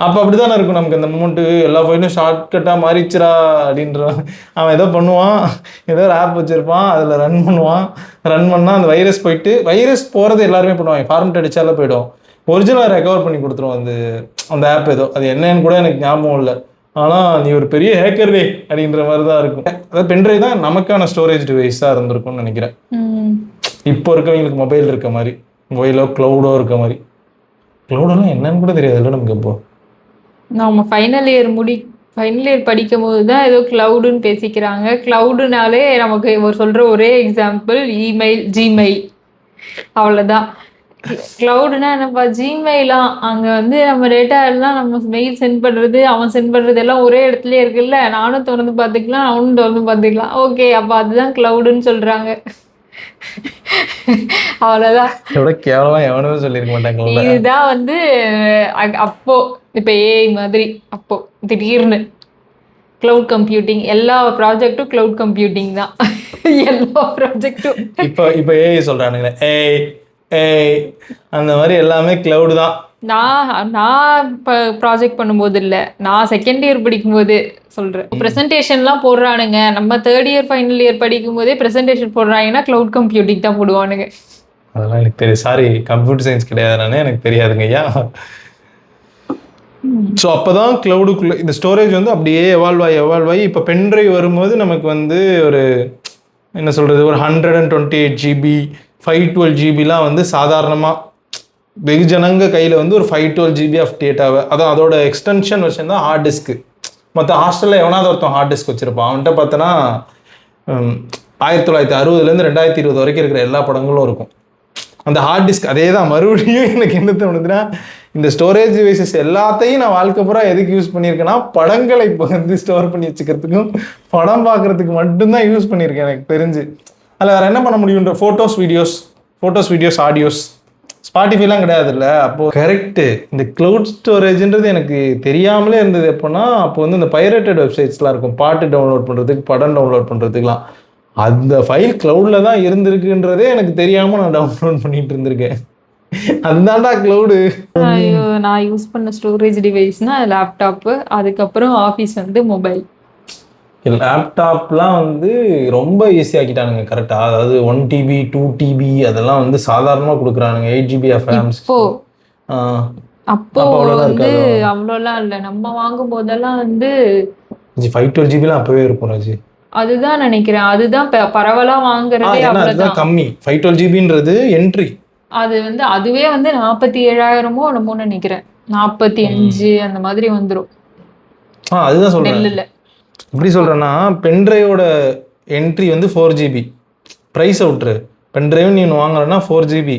அப்போ அப்படிதானே இருக்கும் நமக்கு அந்த மூமெண்ட்டு. எல்லா ஃபைலும் ஷார்ட்கட்டாக மாறிச்சுரா அப்படின்ற. அவன் ஏதோ பண்ணுவான், ஏதோ ஒரு ஆப் வச்சுருப்பான், அதில் ரன் பண்ணுவான். ரன் பண்ணால் அந்த வைரஸ் போயிட்டு, வைரஸ் போகிறது எல்லாருமே பண்ணுவாங்க, ஃபார்மெட் அடித்தாலே போயிடும். ஒரிஜினலாக ரெக்கவர் பண்ணி கொடுத்துருவோம் அந்த ஆப். ஏதோ அது என்னன்னு கூட எனக்கு ஞாபகம் இல்லை. ஆனால் நீ ஒரு பெரிய ஹேக்கர் டே அப்படின்ற மாதிரி தான் இருக்கும். அதாவது பென்ட்ரைவ் தான் நமக்கான ஸ்டோரேஜ் டிவைஸாக இருந்திருக்கும்னு நினைக்கிறேன். இப்போ இருக்கவங்களுக்கு மொபைல் இருக்க மாதிரி, மொபைலோ க்ளவுடோ இருக்க மாதிரி. க்ளவுடெல்லாம் என்னன்னு கூட தெரியாதுல்ல நமக்கு. இப்போ நம்ம ஃபைனல் இயர் படிக்கும் போது தான் ஏதோ க்ளவுடுன்னு பேசிக்கிறாங்க. க்ளவுடுனாலே நமக்கு ஒரு சொல்கிற ஒரே எக்ஸாம்பிள் இமெயில், ஜிமெயில், அவ்வளோதான். க்ளவுடுனா என்னப்பா? ஜிமெயிலாம் அங்கே வந்து நம்ம டேட்டா எல்லாம் நம்ம மெயில் சென்ட் பண்ணுறது, அவன் சென்ட் பண்ணுறது எல்லாம் ஒரே இடத்துலயே இருக்குல்ல. நானும் திறந்து பார்த்துக்கலாம், அவனும் திறந்து பார்த்துக்கலாம். ஓகே, அப்போ அதுதான் க்ளவுடுன்னு சொல்கிறாங்க. அவ்வளோதான். கேவலமா எவனுமே சொல்லியிருக்க மாட்டாங்க. இதுதான் வந்து அப்போ இப்போ ஏஐ மாதிரி அப்போ திடீர்னு கிளவுட் கம்ப்யூட்டிங், எல்லா ப்ராஜெக்டும் கிளவுட் கம்ப்யூட்டிங் தான். எல்லா ப்ராஜெக்டும் இப்போ ஏஐ சொல்றானுங்க. ஏஐ அந்த மாதிரி எல்லாமே கிளவுட் தான். நான் இப்போ ப்ராஜெக்ட் பண்ணும்போது இல்லை, நான் செகண்ட் இயர் படிக்கும்போது சொல்கிறேன். ப்ரெசன்டேஷன்லாம் போடுறானுங்க. நம்ம தேர்ட் இயர் ஃபைனல் இயர் படிக்கும் போதே ப்ரெசன்டேஷன் போடுறாங்கன்னா கிளவுட் கம்ப்யூட்டிங் தான் போடுவானுங்க. அதெல்லாம் எனக்கு தெரியும். சாரி, கம்ப்யூட்டர் சயின்ஸ் கிடையாதுனானே எனக்கு தெரியாதுங்க ஐயா. ஸோ அப்போ தான் க்ளவுடுக்குள்ளே இந்த ஸ்டோரேஜ் வந்து அப்படியே எவால்வ் ஆகி இப்போ பென்ட்ரைவ் வரும்போது நமக்கு வந்து ஒரு என்ன சொல்கிறது, ஒரு 128 GB 512 GBலாம் வந்து சாதாரணமாக வெகுஜனங்க கையில் வந்து ஒரு 512 GB ஆஃப் டேட்டாவை, அதான் அதோட எக்ஸ்டென்ஷன் வெர்ஷன் தான் ஹார்ட் டிஸ்க்கு. மற்ற ஹாஸ்டலில் எவனாவது ஒருத்தன் ஹார்ட் டிஸ்க் வச்சுருப்பான். அவன்கிட்ட பார்த்தோன்னா 1960 2020 வரைக்கும் இருக்கிற எல்லா படங்களும் இருக்கும். அந்த ஹார்ட் டிஸ்க் அதே தான். மறுபடியும் எனக்கு என்ன தோணுதுன்னா, இந்த ஸ்டோரேஜ் டிவைசஸ் எல்லாத்தையும் நான் வாழ்க்கை பூரா எதுக்கு யூஸ் பண்ணியிருக்கேன்னா, படங்களை இப்போ வந்து ஸ்டோர் பண்ணி வச்சுக்கிறதுக்கும் படம் பார்க்குறதுக்கு மட்டும்தான் யூஸ் பண்ணியிருக்கேன் எனக்கு தெரிஞ்சு. அதில் வேறு என்ன பண்ண முடியுன்ற ஃபோட்டோஸ் வீடியோஸ் ஆடியோஸ். ஸ்பாட்டிஃபைலாம் கிடையாது இல்லை அப்போது. கரெக்டு. இந்த க்ளவுட் ஸ்டோரேஜ்ன்றது எனக்கு தெரியாமலே இருந்தது. எப்போனா அப்போ வந்து இந்த பைரேட்டட் வெப்சைட்ஸ்லாம் இருக்கும், பாட்டு டவுன்லோட் பண்ணுறதுக்கு, படம் டவுன்லோட் பண்ணுறதுக்குலாம். அந்த ஃபைல் க்ளவுடில் தான் இருந்திருக்குன்றதே எனக்கு தெரியாமல் நான் டவுன்லோட் பண்ணிட்டு இருந்திருக்கேன். அதுதான்டா க்ளவுடு. ஐயோ, நான் யூஸ் பண்ண ஸ்டோரேஜ் டிவைஸ்னா லேப்டாப்பு, அதுக்கப்புறம் ஆஃபீஸ் வந்து மொபைல். லேப்டாப்லாம் வந்து ரொம்ப ஈஸியாக்கிட்டானுங்க. கரெக்டாக, அதாவது 1 TB 2 TB அதெல்லாம் வந்து சாதாரணமாக கொடுக்குறானுங்க. 8 GB ஆஃப் ரேம்ஸ். அப்போ வந்து அவ்வளோலாம் இல்லை. நம்ம வாங்கும் போதெல்லாம் வந்து 512 GBலாம் அப்போவே இருக்கும் ராஜி. அதுதான் நினைக்கிறேன். அதுதான் பரவலா வாங்குறதே அவ்வளவுதான் கம்மி. 512 GBன்றது என்ட்ரி. அது வந்து அதுவே வந்து 47,000 என்னமோ நினைக்கிறேன். 45 அந்த மாதிரி வந்துடும். அதுதான் சொல்றேன். எப்படி சொல்றேன்னா, பென்ட்ரைவோட என்ட்ரி வந்து 4 GB. பிரைஸ் அவுட்ரு. பென்ட்ரைவ் நீ ஒன்று வாங்குறேன்னா 4 GB,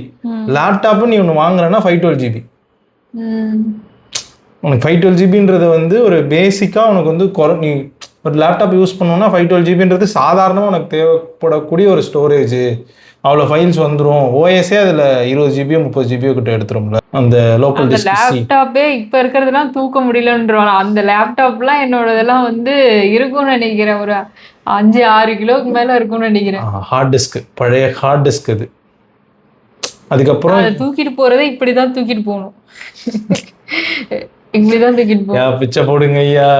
லேப்டாப்பு நீ ஒன்று வாங்குறேன்னா 512 GB. உனக்கு 512 GBன்றது வந்து ஒரு பேசிக்காக உனக்கு வந்து நீ ஒரு லேப்டாப் யூஸ் பண்ணோன்னா 512 GBன்றது சாதாரணமாக உனக்கு தேவைப்படக்கூடிய ஒரு ஸ்டோரேஜ். அவ்வளோ ஃபைல்ஸ் வந்துடும். ஓஎஸ்ஏ அதில் 20 GB 30 GB கிட்ட எடுத்துரும்ல. அந்த லோக்கல் லேப்டாப்பே இப்போ இருக்கிறதுலாம் தூக்க முடியலன்றோம். அந்த லேப்டாப்லாம் என்னோடதெல்லாம் வந்து இருக்கும்னு நினைக்கிறேன், ஒரு 5-6 கிலோக்கு மேலே இருக்கும்னு நினைக்கிறேன். ஹார்ட் டிஸ்க், பழைய ஹார்ட் டிஸ்க் அது. அதுக்கப்புறம் அதை தூக்கிட்டு போகிறதே இப்படி தான் தூக்கிட்டு போகணும். இப்படி தான் தூக்கிட்டு போகணும். பிச்சை போடுங்க ஐயா.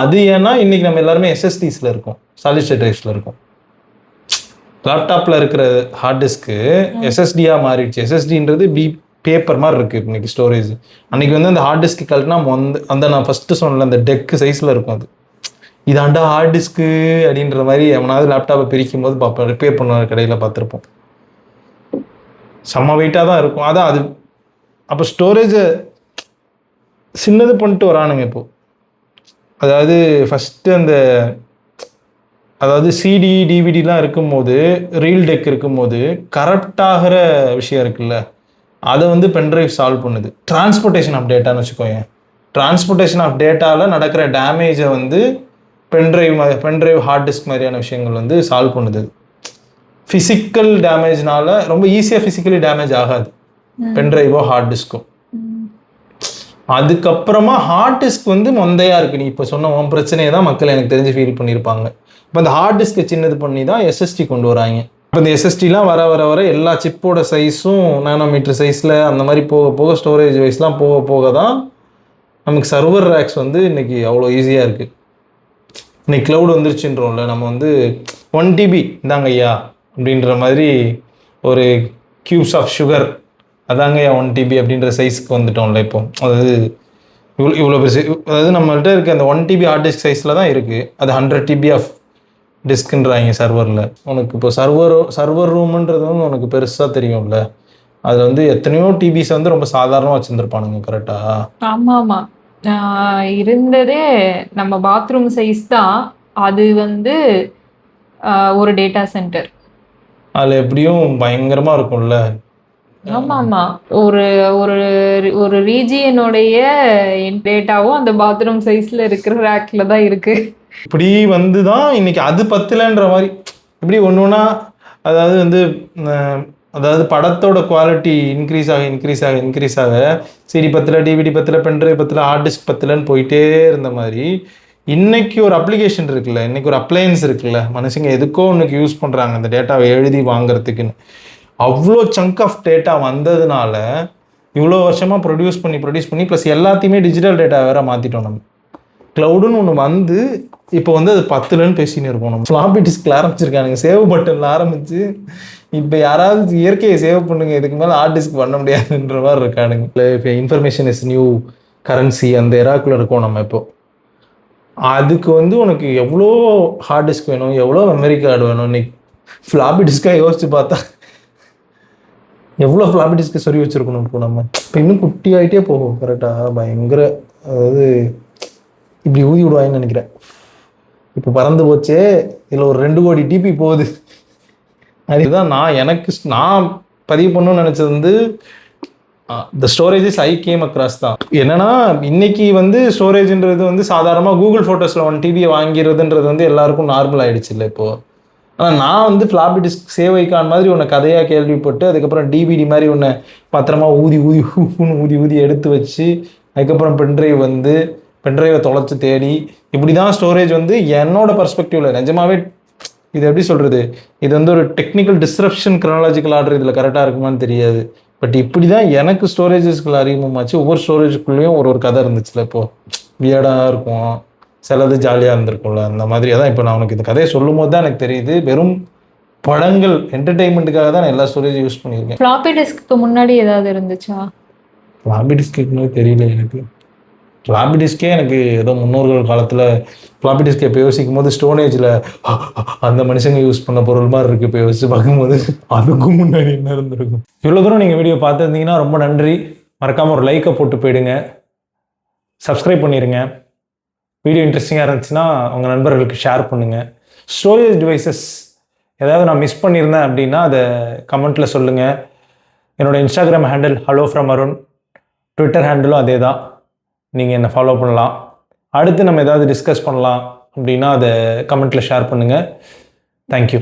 அது ஏன்னா இன்னைக்கு நம்ம எல்லாருமே SSDஸில் இருக்கும், சாலிட் ஸ்டேட் டிரைவ்ஸில் இருக்கும். லேப்டாப்பில் இருக்கிற ஹார்ட் டிஸ்க்கு SSDயாக மாறிடுச்சு. SSDன்றது பேப்பர் மாதிரி இருக்குது இன்னைக்கு ஸ்டோரேஜ். அன்றைக்கி வந்து அந்த ஹார்ட் டிஸ்க்கு கழட்டினா அந்த நான் ஃபஸ்ட்டு சொன்னல அந்த டெக்கு சைஸில் இருக்கும். அது இதாண்டா ஹார்ட் டிஸ்க்கு அப்படின்ற மாதிரி எவனாவது லேப்டாப்பை பிரிக்கும் போது பார்ப்பேன், ரிப்பேர் பண்ண கடையில் பார்த்துருப்போம். செம்ம வெயிட்டாக தான் இருக்கும். அதான் அது. அப்போ ஸ்டோரேஜை சின்னது பண்ணிட்டு வரானுங்க இப்போது. அதாவது ஃபஸ்ட்டு அதாவது சிடி டிவிடிலாம் இருக்கும்போது, ரீல் டெக் இருக்கும்போது கரப்ட் ஆகிற விஷயம் இருக்குல்ல, அதை வந்து பென்ட்ரைவ் சால்வ் பண்ணுது. டிரான்ஸ்போர்ட்டேஷன் ஆஃப் டேட்டான்னு வச்சுக்கோங்க. டிரான்ஸ்போர்ட்டேஷன் ஆஃப் டேட்டாவில் நடக்கிற டேமேஜை வந்து பென்ட்ரைவ் ஹார்ட் டிஸ்க் மாதிரியான விஷயங்கள் வந்து சால்வ் பண்ணுது. ஃபிசிக்கல் டேமேஜ்னால ரொம்ப ஈஸியாக ஃபிசிக்கலி டேமேஜ் ஆகாது பென்ட்ரைவோ ஹார்ட் டிஸ்க்கும். அதுக்கப்புறமா ஹார்ட் டிஸ்க் வந்து மொந்தையாக இருக்குது. நீ இப்போ சொன்ன பிரச்சனையை தான் மக்கள் எனக்கு தெரிஞ்சு ஃபீல் பண்ணியிருப்பாங்க. இப்போ அந்த ஹார்ட் டிஸ்க்கை சின்னது பண்ணி தான் எஸ்எஸ்டி கொண்டு வராங்க. இப்போ இந்த எஸ்எஸ்டிலாம் வர வர வர எல்லா சிப்போட சைஸும் நானோமீட்டர் சைஸில் அந்த மாதிரி போக போக ஸ்டோரேஜ் வைஸ்லாம் போக போக தான் நமக்கு சர்வர் ரேக்ஸ் வந்து இன்றைக்கி அவ்வளோ ஈஸியாக இருக்குது. இன்னைக்கு க்ளவுட் வந்துருச்சுன்றோம்ல, நம்ம வந்து 1 TB இந்தாங்க ஐயா அப்படின்ற மாதிரி ஒரு கியூப்ஸ் ஆஃப் சுகர் அதாங்க ஐயா 1 TB அப்படின்ற சைஸ்க்கு வந்துட்டோம்ல இப்போ. அதாவது இவ்வளோ பெருசு, அதாவது நம்மள்கிட்ட இருக்க அந்த 1 TB ஹார்ட் டிஸ்க் சைஸில் தான் இருக்குது. அது 100 TB ஆஃப் டிஸ்க்குன்றாங்க சர்வரில். உனக்கு இப்போ சர்வர் ரூமுன்றது வந்து உனக்கு பெருசாக தெரியும்ல, அதில் வந்து எத்தனையோ டிபிஸ் வந்து ரொம்ப சாதாரணமாக வச்சுருந்துருப்பானுங்க. கரெக்டாக? ஆமாம் ஆமாம். இருந்ததே நம்ம பாத்ரூம் சைஸ் தான். அது வந்து ஒரு டேட்டா சென்டர். அதில் எப்படியும் பயங்கரமாக இருக்கும்ல. ஆமாம் ஆமாம். ஒரு ஒரு ஒரு ரீஜியனுடைய டேட்டாவும் அந்த பாத்ரூம் சைஸில் இருக்கிற ரேக்கில் தான் இருக்குது. இப்படி வந்து தான் இன்னைக்கு அது பத்தலைன்ற மாதிரி இப்படி ஒன்று ஒன்றா, அதாவது வந்து அதாவது படத்தோட குவாலிட்டி இன்க்ரீஸ் ஆக சிடி பத்தில், டிவிடி பத்தில், பென்ட்ரைவ் பத்தில், ஹார்ட் டிஸ்க் பத்திலன்னு போயிட்டே இருந்த மாதிரி இன்னைக்கு ஒரு அப்ளிகேஷன் இருக்குல்ல, இன்னைக்கு ஒரு அப்ளையன்ஸ் இருக்குல்ல, மனுஷங்க எதுக்கோ ஒன்றுக்கு யூஸ் பண்ணுறாங்க அந்த டேட்டாவை எழுதி வாங்குறதுக்குன்னு. அவ்வளோ சங்க் ஆஃப் டேட்டா வந்ததுனால இவ்வளோ வருஷமாக ப்ரொடியூஸ் பண்ணி ப்ளஸ் எல்லாத்தையுமே டிஜிட்டல் டேட்டா வேற மாற்றிட்டோம். நம்ம க்ளவுடுன்னு ஒன்று வந்து இப்போ வந்து அது 10லன்னு பேசின்னு இருக்கோம். நம்ம ஃப்ளாப்பி டிஸ்கில் ஆரம்பிச்சிருக்கானுங்க, சேவ் பட்டனில் ஆரம்பிச்சு இப்போ யாராவது இயற்கையை சேவ் பண்ணுங்க, இதுக்கு மேலே ஹார்ட் டிஸ்க் பண்ண முடியாதுன்ற மாதிரி இருக்கானுங்க. இப்போ இன்ஃபர்மேஷன் இஸ் நியூ கரன்சி அந்த எராக்குள்ள இருக்கோம் நம்ம. இப்போ அதுக்கு வந்து உனக்கு எவ்வளோ ஹார்ட் டிஸ்க் வேணும், எவ்வளோ மெமரி கார்டு வேணும். இன்னைக்கு ஃப்ளாப்பி டிஸ்காக யோசிச்சு பார்த்தா எவ்வளோ ஃப்ளாப்பி டிஸ்க்கு சொல்லி வச்சுருக்கணும். இப்போ நம்ம இப்போ இன்னும் குட்டி ஆகிட்டே போகும். கரெக்டாக பயங்கர, அதாவது இப்படி ஊதி விடுவாங்கன்னு நினைக்கிறேன். இப்போ பறந்து போச்சே, இதில் ஒரு 2 கோடி டிபி போகுது. அதுதான் நான் பதிவு பண்ணணும்னு நினச்சது வந்து த ஸ்டோரேஜஸ் ஐ கேம் அக்ராஸ் தான். என்னன்னா இன்னைக்கு வந்து ஸ்டோரேஜ்ன்றது வந்து சாதாரணமாக கூகுள் ஃபோட்டோஸில் 1 TB வாங்கிறதுன்றது வந்து எல்லாருக்கும் நார்மல் ஆகிடுச்சு இல்லை இப்போது. ஆனால் நான் வந்து ஃப்ளாப்பி டிஸ்க் சேவ் ஐக்கான் மாதிரி ஒன்று கதையாக கேள்விப்பட்டு அதுக்கப்புறம் டிவிடி மாதிரி ஒன்று பத்திரமா ஊதி எடுத்து வச்சு அதுக்கப்புறம் பென்ட்ரைவை தொலைச்சி தேடி இப்படி தான் ஸ்டோரேஜ் வந்து என்னோட பர்ஸ்பெக்டிவில் நிஜமாவே இது எப்படி சொல்கிறது, இது வந்து ஒரு டெக்னிக்கல் டிஸ்ரப்ஷன் கிரானலாஜிக்கல் ஆர்டர் இதில் கரெக்டாக இருக்குமான்னு தெரியாது. பட் இப்படி தான் எனக்கு ஸ்டோரேஜஸ்க்குள்ள அறிமுகமாச்சு. ஒவ்வொரு ஸ்டோரேஜுக்குள்ளேயும் ஒரு கதை இருந்துச்சுல, இப்போது வியர்டாக இருக்கும், சிலது ஜாலியாக இருந்திருக்கும்ல, அந்த மாதிரி. அதான் இப்போ நான் உனக்கு இந்த கதையை சொல்லும் போது தான் எனக்கு தெரியுது, வெறும் படங்கள் என்டர்டெயின்மெண்ட்டுக்காக தான் நான் எல்லா ஸ்டோரேஜும் யூஸ் பண்ணியிருக்கேன். ஃப்ளாப்பி டிஸ்க்கு முன்னாடி ஏதாவது இருந்துச்சா? ஃப்ளாப்பி டிஸ்க்கு தெரியல எனக்கு. ஃப்ளாப்பி டிஸ்கே எனக்கு ஏதோ முன்னோர்கள் காலத்தில் ஃப்ளாப்பி டிஸ்க் இப்போ யோசிக்கும் போது ஸ்டோரேஜில் அந்த மனுஷங்க யூஸ் பண்ண பொருள் மாதிரி இருக்குது. இப்போ யோசிச்சு பார்க்கும்போது அதுக்கும் முன்னாடி என்ன இருந்திருக்கும். இவ்வளோ தூரம் நீங்கள் வீடியோ பார்த்துருந்தீங்கன்னா ரொம்ப நன்றி. மறக்காமல் ஒரு லைக்கை போட்டு போயிடுங்க, சப்ஸ்கிரைப் பண்ணிடுங்க. வீடியோ இன்ட்ரெஸ்டிங்காக இருந்துச்சுன்னா உங்கள் நண்பர்களுக்கு ஷேர் பண்ணுங்கள். ஸ்டோரேஜ் டிவைசஸ் ஏதாவது நான் மிஸ் பண்ணியிருந்தேன் அப்படின்னா அதை கமெண்ட்டில் சொல்லுங்கள். என்னோடய Instagram handle hello from Arun, Twitter ஹேண்டிலும் அதே தான். நீங்கள் என்னை ஃபாலோ பண்ணலாம். அடுத்து நம்ம ஏதாவது டிஸ்கஸ் பண்ணலாம் அப்படின்னா அதை கமெண்ட்டில் ஷேர் பண்ணுங்கள். தேங்க்யூ.